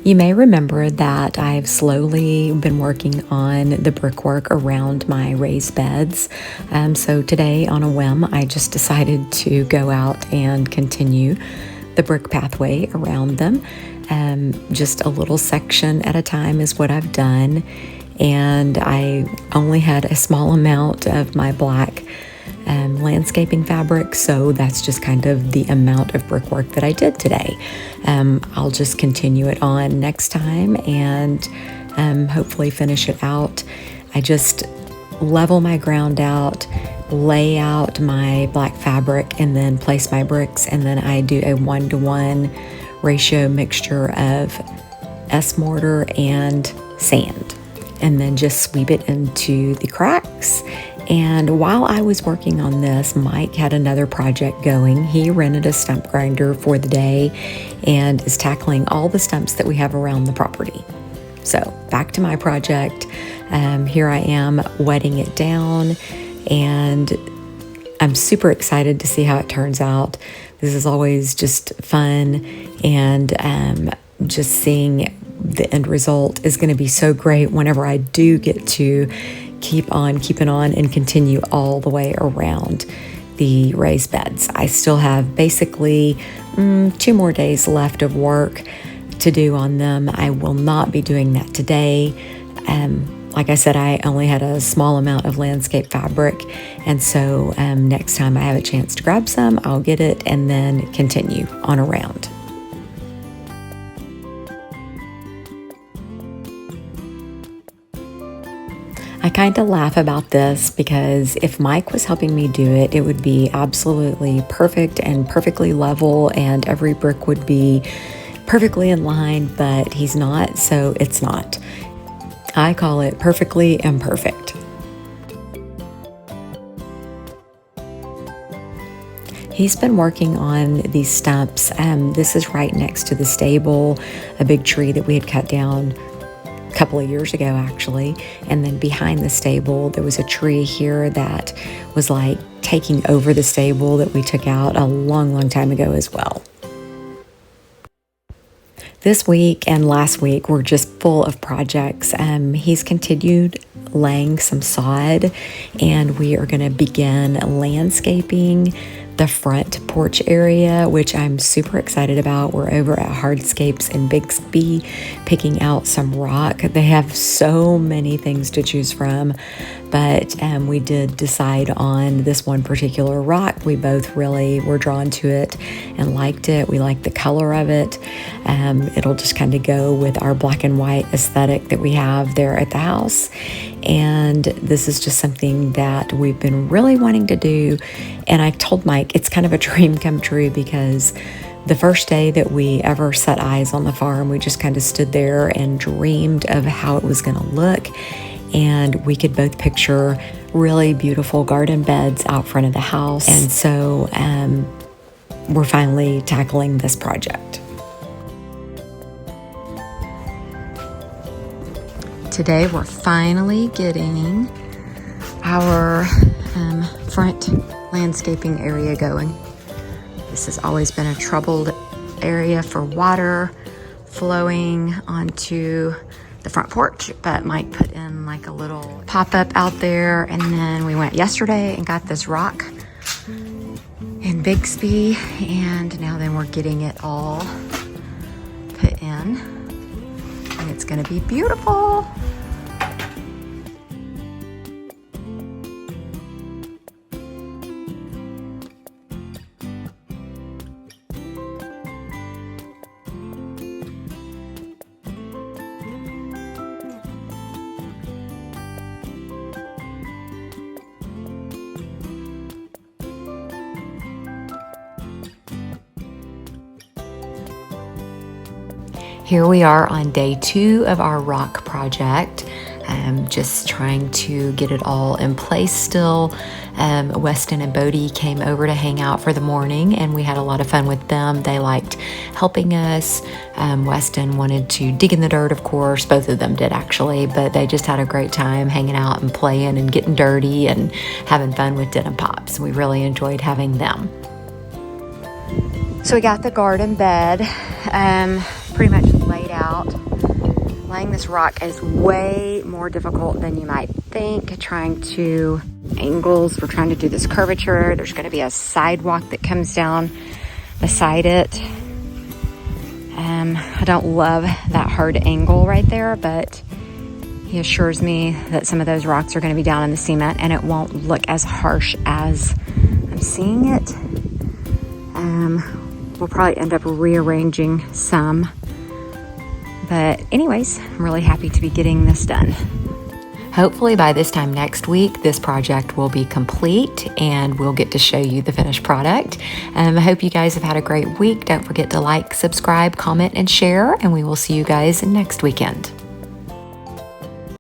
You may remember that I've slowly been working on the brickwork around my raised beds. So today, on a whim, I just decided to go out and continue the brick pathway around them. Just a little section at a time is what I've done. And I only had a small amount of my black landscaping fabric, so that's just kind of the amount of brickwork that I did today. I'll just continue it on next time and hopefully finish it out. I just level my ground out, lay out my black fabric, and then place my bricks, and then I do a 1-to-1 ratio mixture of S-mortar and sand, and then just sweep it into the cracks. And while I was working on this, Mike had another project going. He rented a stump grinder for the day and is tackling all the stumps that we have around the property. So back to my project. Here I am wetting it down, and I'm super excited to see how it turns out. This is always just fun, and just seeing the end result is going to be so great whenever I do get to keep on keeping on and continue all the way around the raised beds. I still have basically 2 more days left of work to do on them. I will not be doing that today. Like I said, I only had a small amount of landscape fabric, and so next time I have a chance to grab some, I'll get it and then continue on around. I kind of laugh about this because if Mike was helping me do it, it would be absolutely perfect and perfectly level, and every brick would be perfectly in line, but he's not, so it's not. I call it perfectly imperfect. He's been working on these stumps. This is right next to the stable, a big tree that we had cut down couple of years ago actually, and then behind the stable there was a tree here that was like taking over the stable that we took out a long time ago as well. This week and last week were just full of projects. He's continued laying some sod, and we are going to begin landscaping the front porch area, which I'm super excited about. We're over at Hardscapes in Bixby picking out some rock. They have so many things to choose from, but we did decide on this one particular rock. We both really were drawn to it and liked it. We like the color of it. It'll just kind of go with our black and white aesthetic that we have there at the house. And this is just something that we've been really wanting to do. And I told Mike it's kind of a dream come true, because the first day that we ever set eyes on the farm, we just kind of stood there and dreamed of how it was going to look. And we could both picture really beautiful garden beds out front of the house. And so we're finally tackling this project. Today we're finally getting our front landscaping area going. This has always been a troubled area for water flowing onto the front porch, but Mike put in like a little pop-up out there, and then we went yesterday and got this rock in Bixby, and now then we're getting it all put in, and it's gonna be beautiful. Here we are on day 2 of our rock project. Just trying to get it all in place still. Weston and Bodie came over to hang out for the morning, and we had a lot of fun with them. They liked helping us. Weston wanted to dig in the dirt, of course. Both of them did actually, but they just had a great time hanging out and playing and getting dirty and having fun with Denim Pops. We really enjoyed having them. So we got the garden bed pretty much laid out. Laying this rock is way more difficult than you might think. Trying to angles, we're trying to do this curvature. There's going to be a sidewalk that comes down beside it. I don't love that hard angle right there, but he assures me that some of those rocks are going to be down in the cement and it won't look as harsh as I'm seeing it. We'll probably end up rearranging some. But anyways, I'm really happy to be getting this done. Hopefully by this time next week, this project will be complete and we'll get to show you the finished product. I hope you guys have had a great week. Don't forget to like, subscribe, comment, and share, and we will see you guys next weekend.